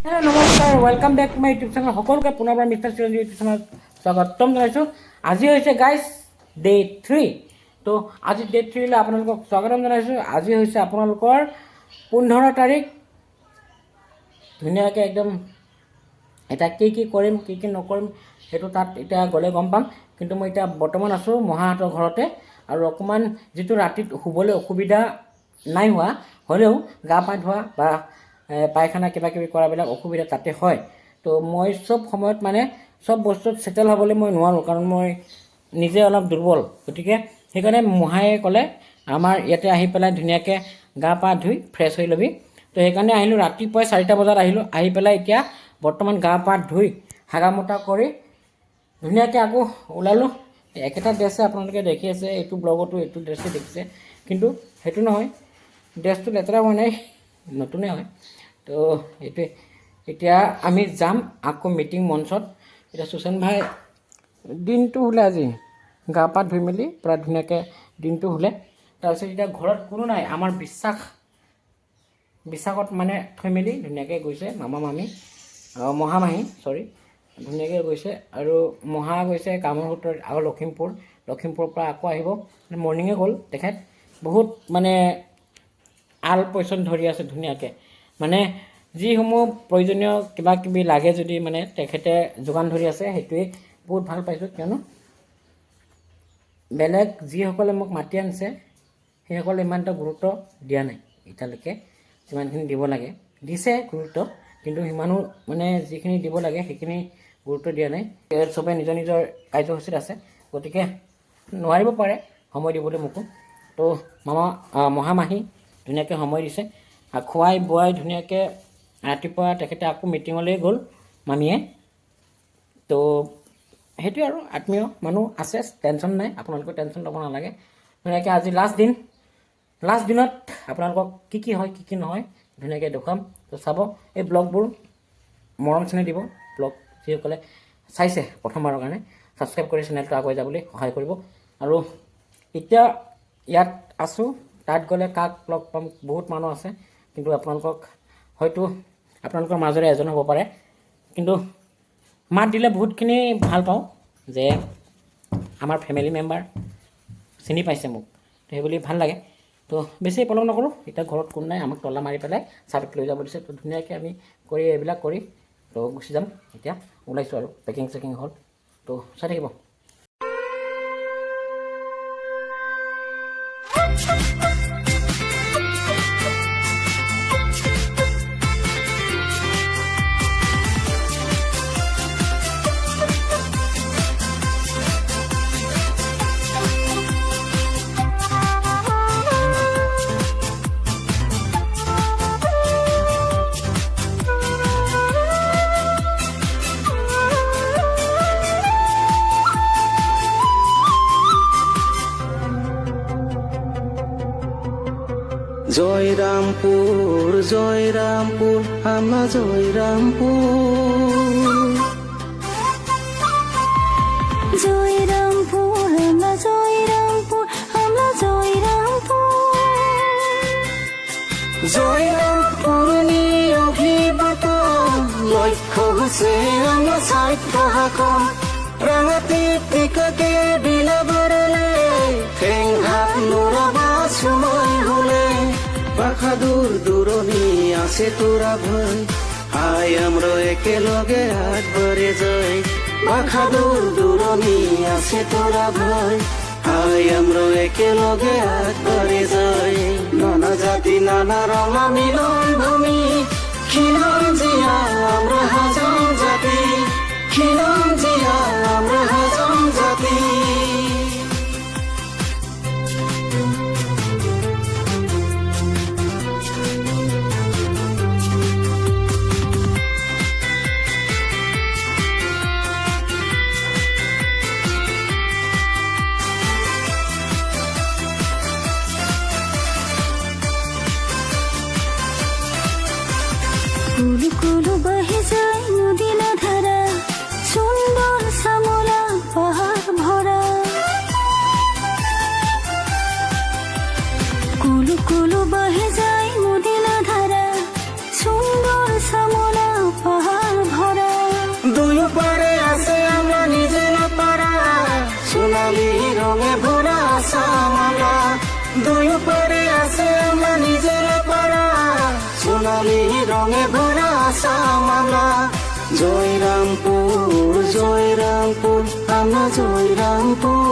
Hello' নমস্কাৰ, welcome back to my YouTube channel. সকলোকে পুনৰবাৰ মিষ্টাৰ চিৰঞ্জীৱ ইউটিউব চেনেলত স্বাগতম জনাইছোঁ। আজি হৈছে গাইজ ডে 3। তো আজি ডে 3লৈ আপোনালোকক স্বাগতম জনাইছোঁ। আজি হৈছে আপোনালোকৰ 15 তাৰিখ। ধুনীয়াকৈ একদম এতিয়া কি কৰিম কি নকৰিম সেইটো তাত এতিয়া গ'লে গম পাম। কিন্তু মই এতিয়া বৰ্তমান আছোঁ মহাহঁতৰ ঘৰতে, আৰু অকণমান যিটো ৰাতিত শুবলৈ অসুবিধা নাই হ'লেও গা পা ধোৱা বা পায়খানা কিবা কিবি কৰাবিলাক অসুবিধা তাতে হয়। তো মই চব সময়ত চব বস্তুত ছেটেল হ'বলৈ মই নোৱাৰোঁ, কাৰণ মই নিজে অলপ দুৰ্বল। গতিকে সেইকাৰণে মহাই ক'লে আমাৰ ইয়াতে আহি পেলাই ধুনীয়াকৈ গা পা ধুই ফ্ৰেছ হৈ ল'বি। তো সেইকাৰণে আহিলোঁ, ৰাতিপুৱাই 4টা বজাত আহিলোঁ। আহি পেলাই এতিয়া বৰ্তমান গা পা ধুই হাগামোটা কৰি ধুনীয়াকৈ আকৌ ওলালোঁ। একেটা ড্ৰেছে আপোনালোকে দেখি আছে, এইটো ব্লগতো এইটো ড্ৰেছে দেখিছে, কিন্তু সেইটো নহয়, ড্ৰেছটো লেতেৰা হোৱা নাই, নতুনে হয়। তো এইটোৱে, এতিয়া আমি যাম আকৌ মিটিং মঞ্চত। এতিয়া সুশান্ত ভাই দিনটো শুলে, আজি গা পা ধুই মেলি পূৰা ধুনীয়াকৈ দিনটো শুলে। তাৰপিছত এতিয়া ঘৰত কোনো নাই, আমাৰ বিশ্বাসত থৈ মেলি ধুনীয়াকৈ গৈছে মামা মামী মহামাহী ধুনীয়াকৈ গৈছে। আৰু মহা গৈছে কামৰ সূত্ৰত আকৌ লখিমপুৰৰ পৰা আকৌ আহিব। মৰ্ণিঙে গ'ল তেখেত। বহুত আল পৈচন ধৰি আছে ধুনীয়াকৈ, যিসমূহ প্ৰয়োজনীয় কিবা কিবি লাগে যদি তেখেতে যোগান ধৰি আছে। সেইটোৱে বহুত ভাল পাইছোঁ, কিয়নো বেলেগ যিসকলে মোক মাতি আনিছে সেইসকলে ইমান এটা গুৰুত্ব দিয়া নাই এতিয়ালৈকে। যিমানখিনি দিব লাগে দিছে গুৰুত্ব, কিন্তু সিমানো যিখিনি দিব লাগে সেইখিনি গুৰুত্ব দিয়া নাই। চবে নিজৰ নিজৰ কাৰ্যসূচীত আছে, গতিকে নোৱাৰিব পাৰে সময় দিবলৈ মোকো। তো মহামাহী ধুনীয়াকৈ সময় দিছে, খোৱাই বোৱাই ধুনীয়াকৈ ৰাতিপুৱা তেখেতে আকৌ মিটিঙলৈ গ'ল মামীয়ে। তো সেইটোৱে, আৰু আত্মীয় মানুহ আছে, টেনশ্যন নাই, আপোনালোকে টেনশ্যন ল'ব নালাগে। ধুনীয়াকৈ আজি লাষ্ট দিনত আপোনালোকক কি হয় কি নহয় ধুনীয়াকৈ দেখুৱাম। তো চাব এই ব্লগবোৰ, মৰম চেনেহ দিব। ব্লগ যিসকলে চাইছে প্ৰথমবাৰৰ কাৰণে ছাবস্ক্ৰাইব কৰি চেনেলটো আগুৱাই যাবলৈ সহায় কৰিব। আৰু এতিয়া ইয়াত আছোঁ, তাত গ'লে কাক লগ পাম, বহুত মানুহ আছে, কিন্তু হয়তো আপোনালোকৰ মাজৰে এজন হ'ব পাৰে। কিন্তু মাত দিলে বহুতখিনি ভাল পাওঁ যে আমাৰ ফেমিলি মেম্বাৰ চিনি পাইছে মোক, তো সেইবুলি ভাল লাগে। তো বেছি পলম নকৰোঁ, এতিয়া ঘৰত কোন নাই, আমাক তলা মাৰি পেলাই চাবিত লৈ যাব দিছে। তো ধুনীয়াকৈ আমি এইবিলাক কৰি তো গুচি যাম। এতিয়া ওলাইছোঁ আৰু পেকিং চেকিং হ'ল, তো চাই থাকিব। জয়রামপুর জয়রামপুর আমরা জয়রামপুর জয়রামপুর আমরা জয়রামপুর আমরা জয়রামপুর নিয়ে অভিভূত লক্ষ্য হৈছে আমরা সাহিত্য হাকম রাঙাতি টিকাকে বিলাবরলে ঠেং হাত নোরাবা সময় হলে বাখাদুর দূৰণি আছে তোৰা ভয় আই আমৰা একেলগে আগবাঢ়ি যাই বাখাদুৰ দূৰণি আছে তোরা ভয় আই আমরা একেলগে আগবাঢ়ি যাই নানা জাতি নানা রঙা মিলন ভূমি খিলন জিয়া আমরা হাজং জাতি খিলন জিয়া আমরা হাজং জাতি কুলু কুলু বহে যায় নদী না ধারা, চুল আসাম আমরা জয়রামপুর জয়রামপুর আমরা জয়রামপুর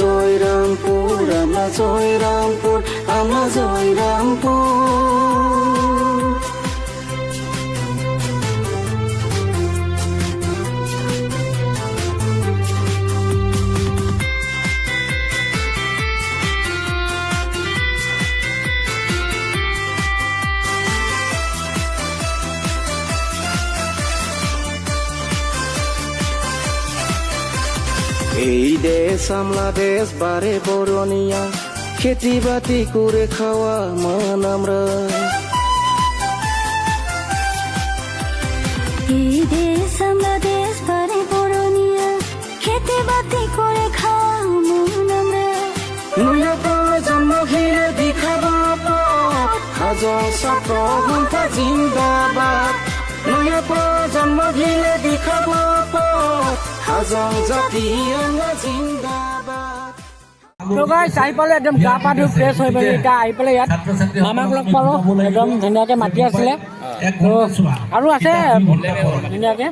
জয়রামপুর আমরা জয়রামপুর আমরা জয়রামপুর এই দেশ আমরা দেশ বারে বরণিয়া খেতি বাতি করে খাওয়া মান আমরা এই দেশ আমরা দেশ পারে বরণিয়া খেতে বাতি করে খাওয়া মন আমরা নূর জন্ম ঘিরে দেখাব হাজার ছাত্র ঘন্টা জিন্দাবাদ নূর জন্ম ঘিরে দেখাব হাজার জাতি আমরা জিন্দাবাদ তো গাইছ আহি পালে একদম গা পা ধুই ফ্ৰেছ হৈ পেলাই এতিয়া আহি পেলাই ইয়াত মামাক লগ পালোঁ একদম ধুনীয়াকৈ মাতি আছিলে তো আৰু আছে ধুনীয়াকৈ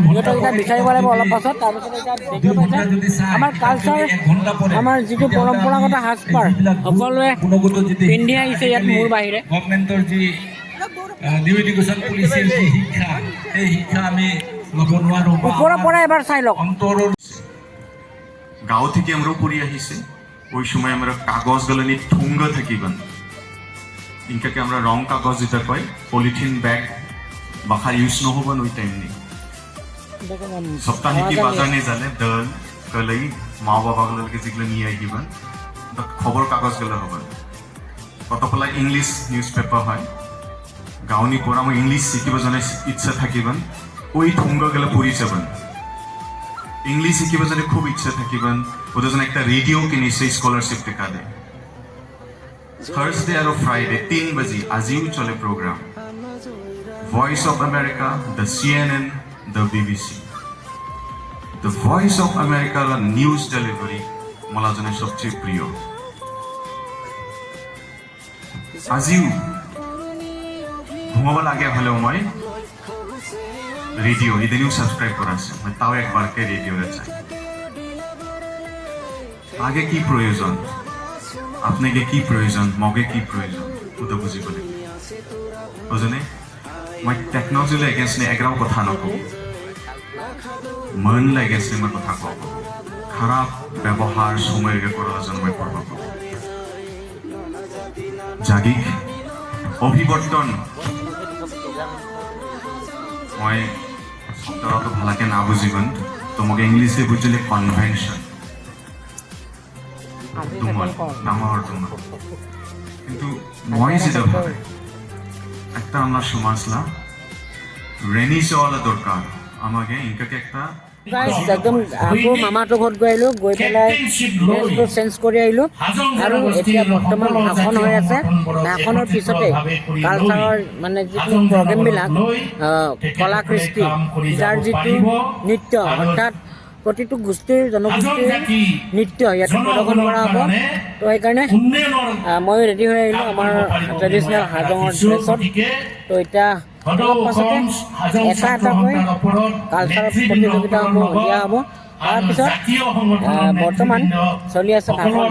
সিহঁতক এতিয়া বিচাৰিব লাগিব অলপ পাছত তাৰপিছত এতিয়া দেখিব পাইছে আমাৰ কালচাৰ আমাৰ যিটো পৰম্পৰাগত সাজপাৰ সকলোৱে পিন্ধি আহিছে ইয়াত মোৰ বাহিৰে গভৰ্ণমেণ্টৰ যি নিউ এডুকেশ্যন পলিচিৰ যি শিক্ষা সেই শিক্ষা আমি ল'ব নোৱাৰোঁ ওপৰৰ পৰা এবাৰ চাই লওক অন্তৰৰ গাঁও থেকে আমরাও পড়ি আহিছে ওই সময় আমরা কাগজ গলানি ঠুঙ্গা থাকিবেন ইনকাকে আমরা রং কাগজ যেটা কয় পলিথিন ব্যাগ বাখার ইউজ নহবেন ওই টাইম নেই সপ্তাহিকী বাজার নিয়ে যালে দল কলাই মা বাবাগুলোকে যেগুলো নিয়ে আহিবেন খবর কাগজ গুলো হবেন কত পেলা ইংলিশ নিউজ পেপার হয় গাঁৱনি পৰা মই ইংলিশ শিকিব জানে ইচ্ছা থাকিবেন ওই ঠুঙ্গা গেলে পড়ি যাবেন ইংলিশ শিকিব জানে খুব ইচ্ছা থাকিবেন ওদের জন্য একটা রেডিও কিনে সেই স্কলারশিপ টেকা দেয় থার্সডে আর ফ্রাইডে 3 বাজি আজিও চলে programme Voice of America the CNN the BBC the Voice of America news delivery मला জনে সবচেয়ে প্রিয় আজিও ঘুমাব লাগে হলেও মই রেডিও ইদানিও সাবস্ক্রাইব করা আছে মানে তাও একবারকে রেডিওরে চাই আগে কি প্রয়োজন আপনাকে কি প্রয়োজন মগে কি প্রয়োজন ওটা বুঝিব লাগিব বুঝনে মই টেকনলজিলে এগেইনষ্ট এগ্রাও কথা নকওঁ মনলে এগেইনষ্ট মই কথা কওঁ খারাপ ব্যবহার সময়কে করা জন্য মই করব জাগিক অভিবর্তন মই শব্দটো ভালকে না বুজিবন তোমাকে ইংলিশে বুঝলে কনভেনশন তোমার নামার জন্য কিন্তু মই যেটা ভাবে একটা আমরা সমাজলা রেনি চলা দরকার আমাকে ইনকাকে একটা একদম আকৌ মামাহঁতৰ ঘৰত গৈ আহিলোঁ গৈ পেলাই ড্ৰেছটো চেঞ্জ কৰি আহিলোঁ আৰু এতিয়া বৰ্তমান ভাষণ হৈ আছে ভাষণৰ পিছতে কালচাৰৰ মানে যিটো প্ৰগ্ৰেমবিলাক কলা কৃষ্টি যাৰ যিটো নৃত্য অৰ্থাৎ প্ৰতিটো গোষ্ঠীৰ জনগোষ্ঠীৰ নৃত্য ইয়াত প্ৰদৰ্শন কৰা হ'ব তো সেইকাৰণে মই ৰেডি হৈ আহিলোঁ আমাৰ ট্ৰেডিশ্যনেল হাজঙৰ ড্ৰেছত তো এতিয়া অলপ পাছতে এটা এটাকৈ কালচাৰৰ প্ৰতিযোগিতা হ'ব দিয়া হ'ব তাৰপিছত বৰ্তমান চলি আছে ভাষণ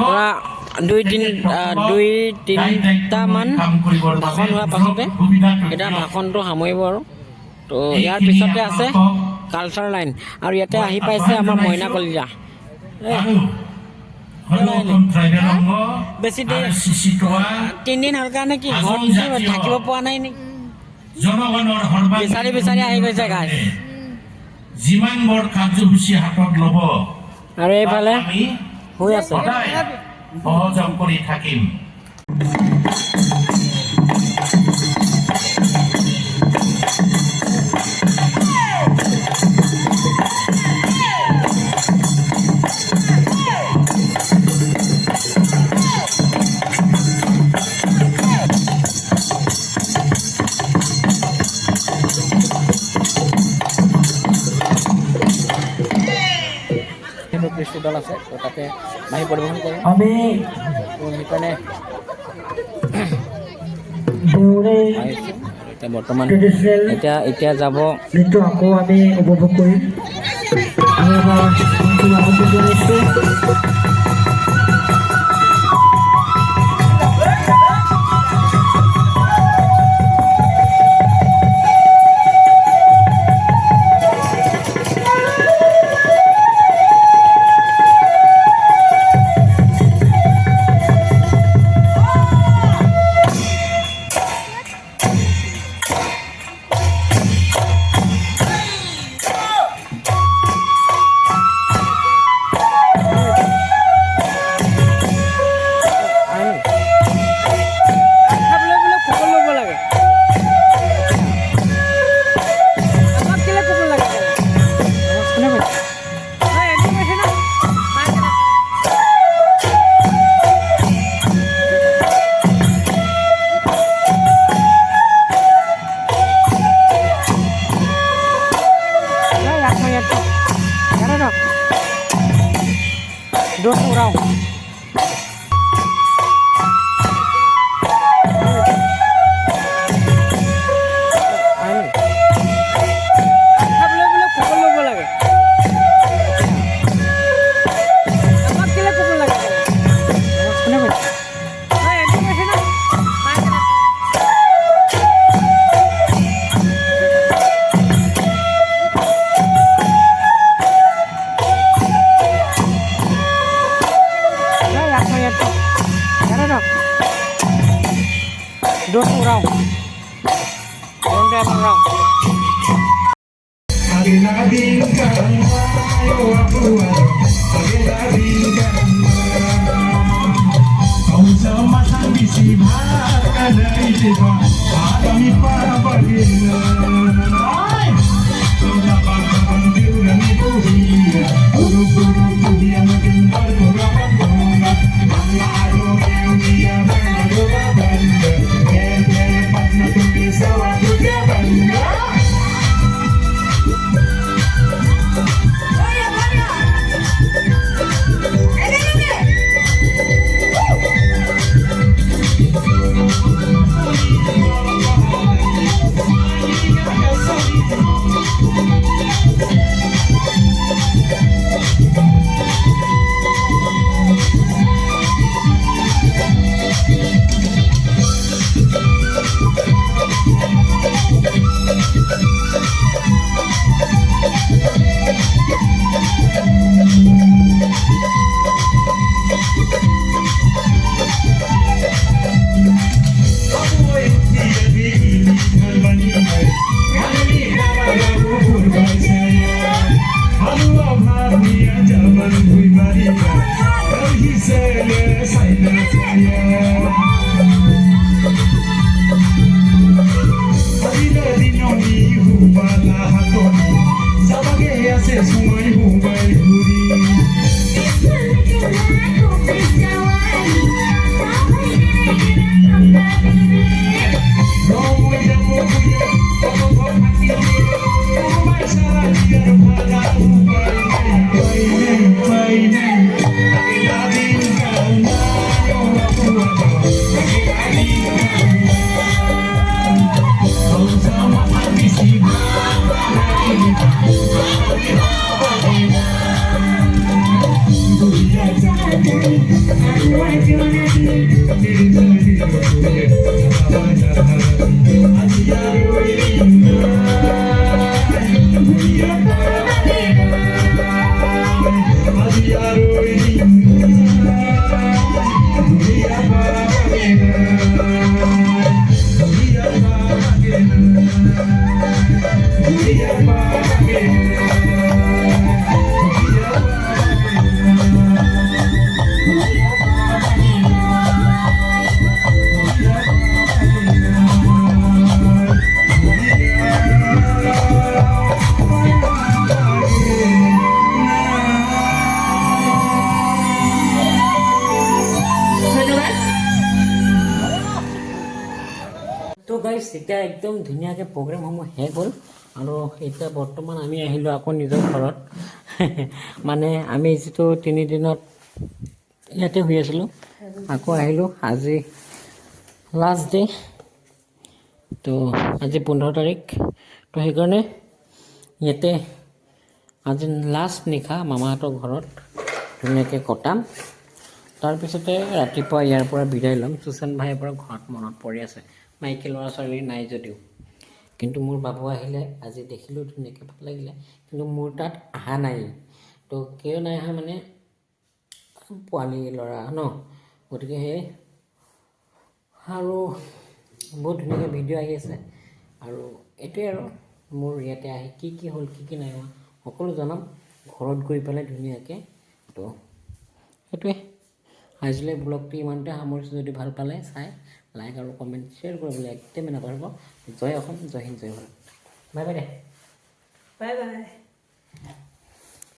পৰা দুই তিনিটামান ভাষণ হোৱাৰ পাছতে এতিয়া ভাষণটো সামৰিব আৰু তো ইয়াৰ পিছতে আছে কালচাৰ লাইন আৰু ইয়াতে আহি পাইছে আমাৰ মইনা কলিজা বেছি দেৰি 3 দিন হ'ল কাৰণে কি ঘৰত থাকিব পৰা নাই নেকি বিচাৰি বিচাৰি আহি গৈছে গাই যিমান বৰ কাৰ্যসূচী হাতত ল'ব আৰু এইফালে হৈ আছে সহযোগ কৰি থাকিম কৃষ্টিডলা আছে তো তাতে বাঁহী পৰিৱেশন কৰিম আমি তো সেইকাৰণে দেউৰে আহিছোঁ এতিয়া বৰ্তমান ট্ৰেডিশ্যনেল এতিয়া যাব নৃত্য আকৌ আমি উপভোগ কৰিম আমি আমাৰ অঞ্চল আহ্বান জনাইছোঁ গাইজ এতিয়া একদম ধুনীয়াকৈ প্ৰগ্ৰেমসমূহ শেষ হ'ল আৰু এতিয়া বৰ্তমান আমি আহিলোঁ আকৌ নিজৰ ঘৰত মানে আমি যিটো 3 দিনত ইয়াতে শুই আছিলোঁ আকৌ আহিলোঁ আজি লাষ্ট ডে তো আজি 15 তাৰিখ তো সেইকাৰণে ইয়াতে আজি লাষ্ট নিশা মামাহঁতৰ ঘৰত ধুনীয়াকৈ কটাম তাৰপিছতে ৰাতিপুৱা ইয়াৰ পৰা বিদায় ল'ম সুশান্ত ভাইৰ পৰা ঘৰত মনত পৰি আছে মাইকী ল'ৰা ছোৱালী নাই যদিও কিন্তু মোৰ বাবু আহিলে আজি দেখিলোঁ ধুনীয়াকৈ ভাল লাগিলে কিন্তু মোৰ তাত অহা নাই তো কিয় নাই অহা মানে পোৱালি ল'ৰা ন গতিকে সেই আৰু বহুত ধুনীয়াকৈ ভিডিঅ' আহি আছে আৰু এইটোৱে আৰু মোৰ ইয়াতে আহি কি হ'ল কি নাই হোৱা সকলো জনাম ঘৰত গৈ পেলাই ধুনীয়াকৈ তো সেইটোৱে আজিলৈ ব্লগটো ইমানতে সামৰিছোঁ যদি ভাল পালে চাই লাইক আৰু কমেণ্ট শ্বেয়াৰ কৰিবলৈ একদমেই নাপাহৰিব জয় অসম জয় হিন্দ জয় ভাৰত বাই বাই দে বাই বাই